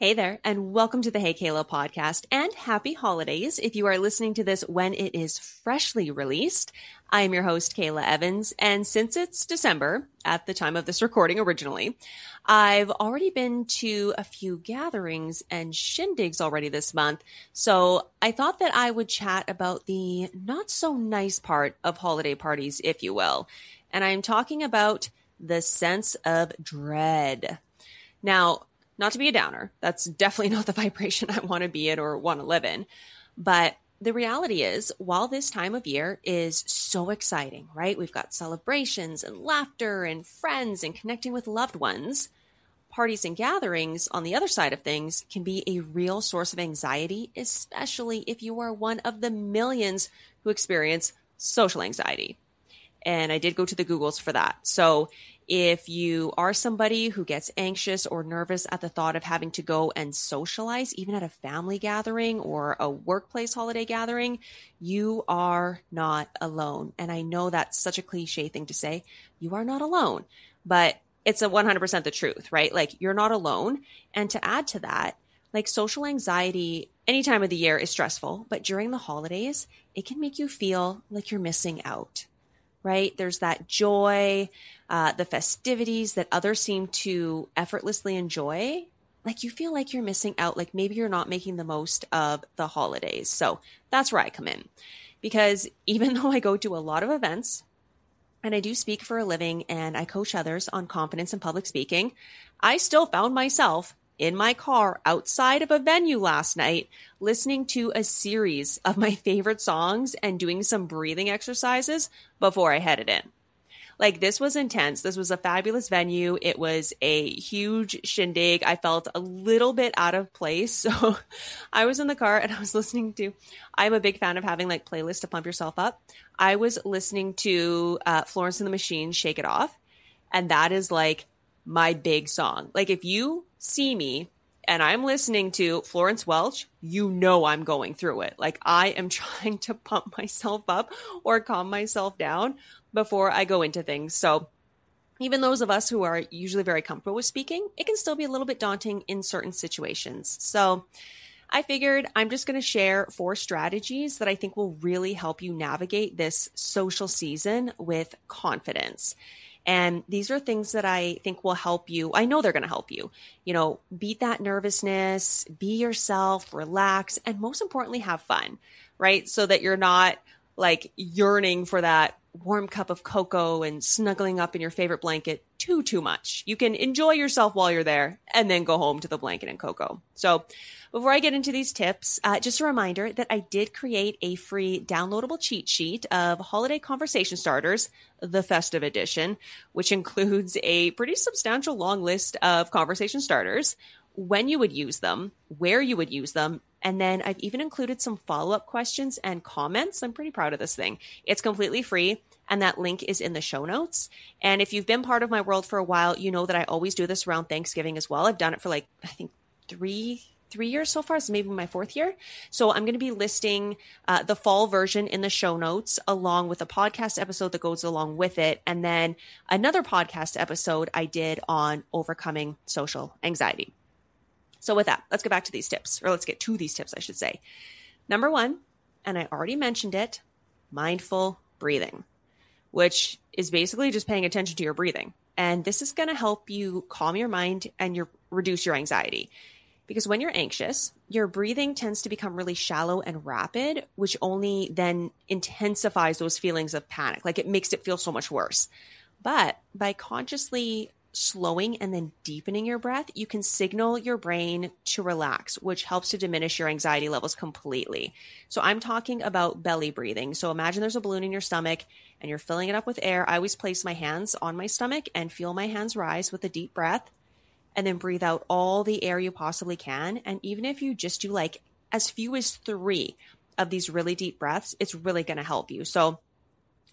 Hey there, and welcome to the Hey Kahla Podcast, and happy holidays if you are listening to this when it is freshly released. I am your host, Kayla Evans, and since it's December, at the time of this recording originally, I've already been to a few gatherings and shindigs already this month, so I thought that I would chat about the not-so-nice part of holiday parties, if you will, and I'm talking about the sense of dread. Now, not to be a downer, that's definitely not the vibration I want to be in or want to live in. But the reality is, while this time of year is so exciting, right? We've got celebrations and laughter and friends and connecting with loved ones. Parties and gatherings, on the other side of things, can be a real source of anxiety, especially if you are one of the millions who experience social anxiety. And I did go to the Googles for that. So if you are somebody who gets anxious or nervous at the thought of having to go and socialize, even at a family gathering or a workplace holiday gathering, you are not alone. And I know that's such a cliche thing to say. You are not alone, but it's 100% the truth, right? Like, you're not alone. And to add to that, like, social anxiety any time of the year is stressful, but during the holidays, it can make you feel like you're missing out. Right? There's that joy, the festivities that others seem to effortlessly enjoy. Like, you feel like you're missing out, like maybe you're not making the most of the holidays. So that's where I come in. Because even though I go to a lot of events and I do speak for a living and I coach others on confidence and public speaking, I still found myself in my car outside of a venue last night, listening to a series of my favorite songs and doing some breathing exercises before I headed in. Like, this was intense. This was a fabulous venue. It was a huge shindig. I felt a little bit out of place. So I was in the car and I was listening to, I'm a big fan of having like playlists to pump yourself up. I was listening to Florence and the Machine, Shake It Off. And that is like my big song. Like, if you see me and I'm listening to Florence Welch, you know I'm going through it. Like, I am trying to pump myself up or calm myself down before I go into things. So even those of us who are usually very comfortable with speaking, it can still be a little bit daunting in certain situations. So I figured I'm just going to share 4 strategies that I think will really help you navigate this social season with confidence. And these are things that I think will help you. I know they're going to help you, beat that nervousness, be yourself, relax, and most importantly, have fun, right? So that you're not like yearning for that warm cup of cocoa and snuggling up in your favorite blanket too much. You can enjoy yourself while you're there and then go home to the blanket and cocoa. So before I get into these tips, just a reminder that I did create a free downloadable cheat sheet of holiday conversation starters, the Festive edition, which includes a pretty substantial long list of conversation starters, when you would use them, where you would use them, and then I've even included some follow-up questions and comments. I'm pretty proud of this thing. It's completely free, and that link is in the show notes. And if you've been part of my world for a while, you know that I always do this around Thanksgiving as well. I've done it for I think three years so far. So maybe my 4th year. So I'm going to be listing the fall version in the show notes, along with a podcast episode that goes along with it. And then another podcast episode I did on overcoming social anxiety. So with that, let's get back to these tips, or let's get to these tips, I should say. Number 1, and I already mentioned it, mindful breathing, which is basically just paying attention to your breathing. And this is going to help you calm your mind and reduce your anxiety. Because when you're anxious, your breathing tends to become really shallow and rapid, which only then intensifies those feelings of panic. Like, it makes it feel so much worse. But by consciously slowing and then deepening your breath, you can signal your brain to relax, which helps to diminish your anxiety levels completely. So I'm talking about belly breathing. So imagine there's a balloon in your stomach and you're filling it up with air. I always place my hands on my stomach and feel my hands rise with a deep breath, and then breathe out all the air you possibly can. And even if you just do like as few as 3 of these really deep breaths, it's really going to help you. So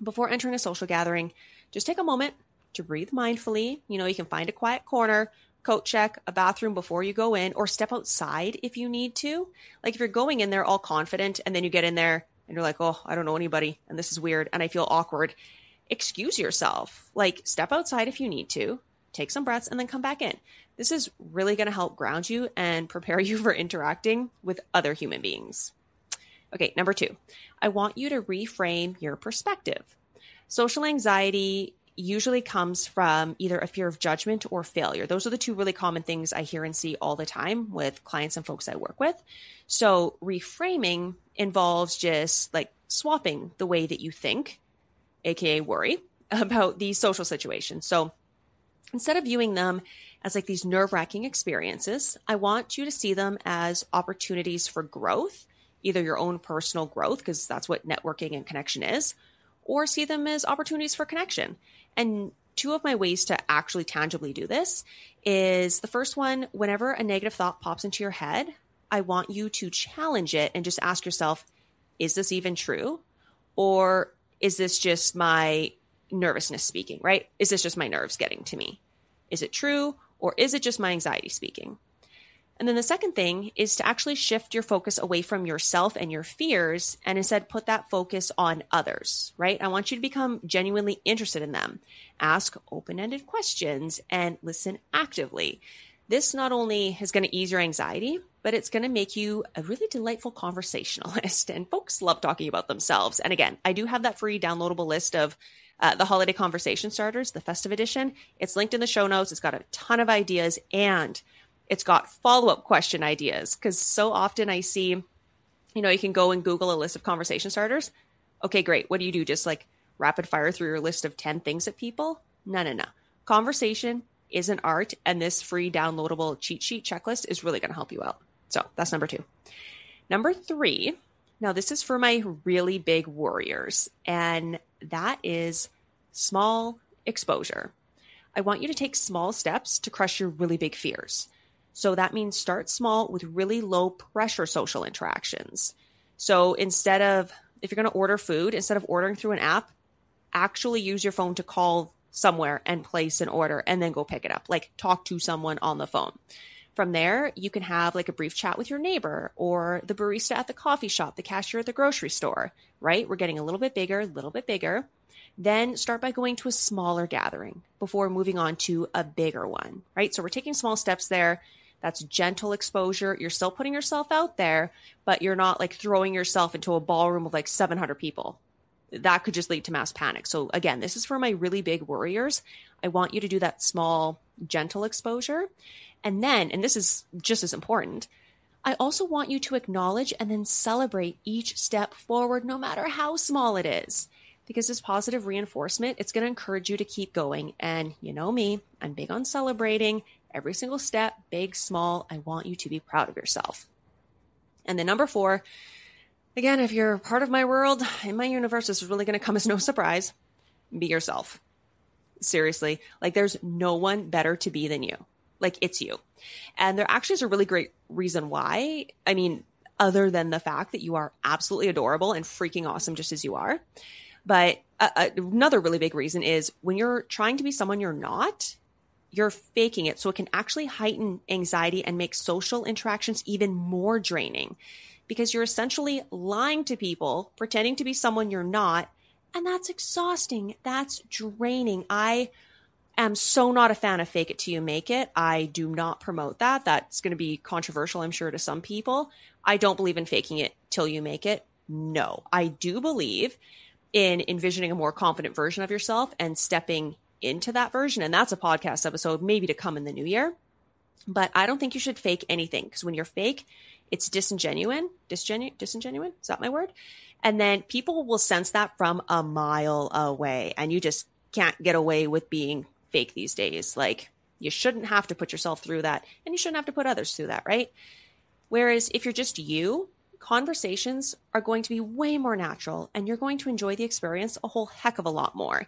before entering a social gathering, just take a moment to breathe mindfully. You can find a quiet corner, coat check, a bathroom before you go in, or step outside if you need to. Like, if you're going in there all confident and then you get in there and you're like, oh, I don't know anybody and this is weird and I feel awkward, excuse yourself. Like, step outside if you need to, take some breaths, and then come back in. This is really going to help ground you and prepare you for interacting with other human beings. Okay, number 2, I want you to reframe your perspective. Social anxiety usually comes from either a fear of judgment or failure. Those are the 2 really common things I hear and see all the time with clients and folks I work with. So reframing involves just like swapping the way that you think, aka worry, about these social situations. So instead of viewing them as like these nerve-wracking experiences, I want you to see them as opportunities for growth, either your own personal growth, because that's what networking and connection is, or see them as opportunities for connection. And 2 of my ways to actually tangibly do this is the first one, whenever a negative thought pops into your head, I want you to challenge it and just ask yourself, is this even true? Or is this just my nervousness speaking, right? Is this just my nerves getting to me? Is it true? Or is it just my anxiety speaking? And then the second thing is to actually shift your focus away from yourself and your fears and instead put that focus on others, right? I want you to become genuinely interested in them. Ask open-ended questions and listen actively. This not only is going to ease your anxiety, but it's going to make you a really delightful conversationalist. And folks love talking about themselves. And again, I do have that free downloadable list of the holiday conversation starters, the festive edition. It's linked in the show notes. It's got a ton of ideas and it's got follow-up question ideas, because so often I see, you can go and Google a list of conversation starters. Okay, great. What do? Just like rapid fire through your list of 10 things at people? No. Conversation is an art, and this free downloadable cheat sheet checklist is really going to help you out. So that's number 2. Number 3, now this is for my really big worriers, and that is small exposure. I want you to take small steps to crush your really big fears. So that means start small with really low pressure social interactions. So if you're going to order food, instead of ordering through an app, actually use your phone to call somewhere and place an order and then go pick it up. Like talk to someone on the phone. From there, you can have like a brief chat with your neighbor or the barista at the coffee shop, the cashier at the grocery store, right? We're getting a little bit bigger. Then start by going to a smaller gathering before moving on to a bigger one, right? So we're taking small steps there. That's gentle exposure. You're still putting yourself out there, but you're not like throwing yourself into a ballroom of like 700 people. That could just lead to mass panic. So again, this is for my really big worriers. I want you to do that small, gentle exposure. And then, and this is just as important, I also want you to acknowledge and then celebrate each step forward, no matter how small it is. Because this positive reinforcement, it's going to encourage you to keep going. And you know me, I'm big on celebrating every single step, big, small. I want you to be proud of yourself. And then number 4, again, if you're part of my world, in my universe, this is really going to come as no surprise. Be yourself. Seriously, like there's no one better to be than you. Like it's you. And there actually is a really great reason why. I mean, other than the fact that you are absolutely adorable and freaking awesome just as you are. But another really big reason is when you're trying to be someone you're not, you're faking it. So it can actually heighten anxiety and make social interactions even more draining because you're essentially lying to people, pretending to be someone you're not. And that's exhausting. That's draining. I am so not a fan of fake it till you make it. I do not promote that. That's going to be controversial, I'm sure, to some people. I don't believe in faking it till you make it. No, I do believe in envisioning a more confident version of yourself and stepping into that version. And that's a podcast episode maybe to come in the new year. But I don't think you should fake anything because when you're fake, it's disingenuous. Disingenuous? Is that my word? And then people will sense that from a mile away. And you just can't get away with being fake these days. Like you shouldn't have to put yourself through that. And you shouldn't have to put others through that, right? Whereas if you're just you, conversations are going to be way more natural and you're going to enjoy the experience a whole heck of a lot more.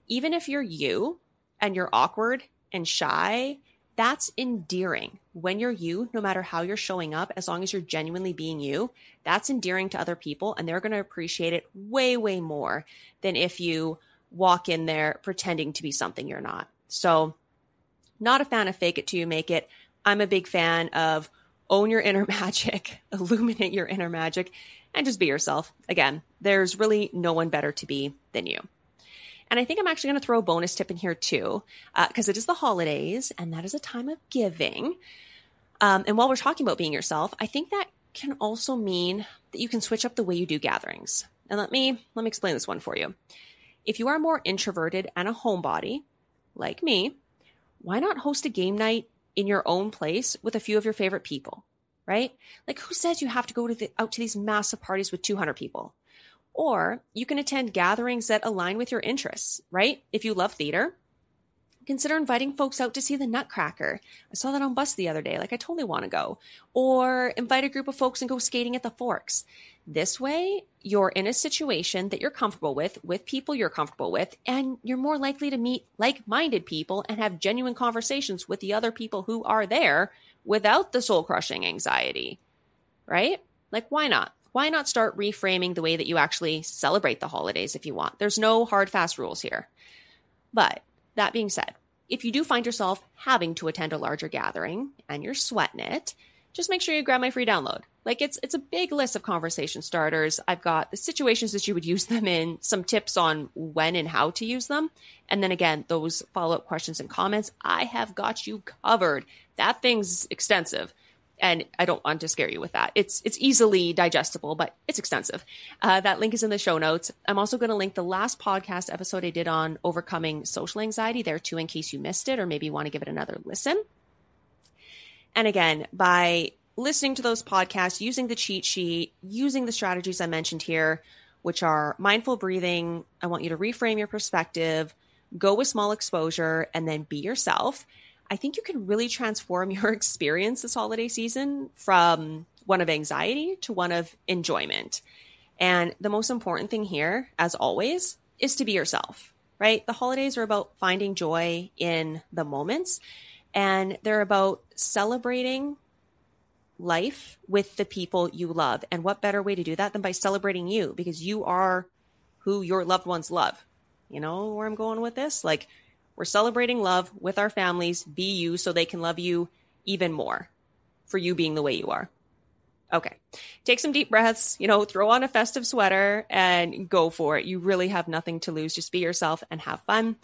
Even if you're you and you're awkward and shy, that's endearing. When you're you, no matter how you're showing up, as long as you're genuinely being you, that's endearing to other people and they're going to appreciate it way, way more than if you walk in there pretending to be something you're not. So not a fan of fake it till you make it. I'm a big fan of own your inner magic, illuminate your inner magic, and just be yourself. Again, there's really no one better to be than you. And I think I'm actually going to throw a bonus tip in here too, because it is the holidays and that is a time of giving. And while we're talking about being yourself, I think that can also mean that you can switch up the way you do gatherings. And let me explain this one for you. If you are more introverted and a homebody, like me, why not host a game night in your own place with a few of your favorite people, right? Like, who says you have to go out to these massive parties with 200 people? Or you can attend gatherings that align with your interests, right? If you love theater, consider inviting folks out to see the Nutcracker. I saw that on bus the other day. Like, I totally want to go. Or invite a group of folks and go skating at the Forks. This way, you're in a situation that you're comfortable with people you're comfortable with, and you're more likely to meet like-minded people and have genuine conversations with the other people who are there without the soul-crushing anxiety, right? Like, why not? Why not start reframing the way that you actually celebrate the holidays if you want? There's no hard, fast rules here. But that being said, if you do find yourself having to attend a larger gathering and you're sweating it, just make sure you grab my free download. Like, it's a big list of conversation starters. I've got the situations that you would use them in, some tips on when and how to use them. And then again, those follow-up questions and comments, I have got you covered. That thing's extensive. And I don't want to scare you with that. It's easily digestible, but it's extensive. That link is in the show notes. I'm also going to link the last podcast episode I did on overcoming social anxiety there too, in case you missed it or maybe you want to give it another listen. And again, by listening to those podcasts, using the cheat sheet, using the strategies I mentioned here, which are mindful breathing, I want you to reframe your perspective, go with small exposure, and then be yourself. I think you can really transform your experience this holiday season from one of anxiety to one of enjoyment. And the most important thing here, as always, is to be yourself, right? The holidays are about finding joy in the moments, and they're about celebrating life with the people you love. And what better way to do that than by celebrating you, because you are who your loved ones love. You know where I'm going with this? Like, we're celebrating love with our families. Be you so they can love you even more for you being the way you are. Okay. Take some deep breaths, throw on a festive sweater and go for it. You really have nothing to lose. Just be yourself and have fun.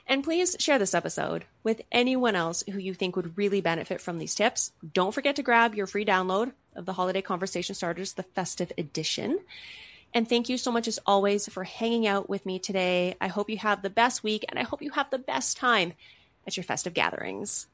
And please share this episode with anyone else who you think would really benefit from these tips. Don't forget to grab your free download of the Holiday Conversation Starters, the Festive Edition. And thank you so much, as always, for hanging out with me today. I hope you have the best week, and I hope you have the best time at your festive gatherings.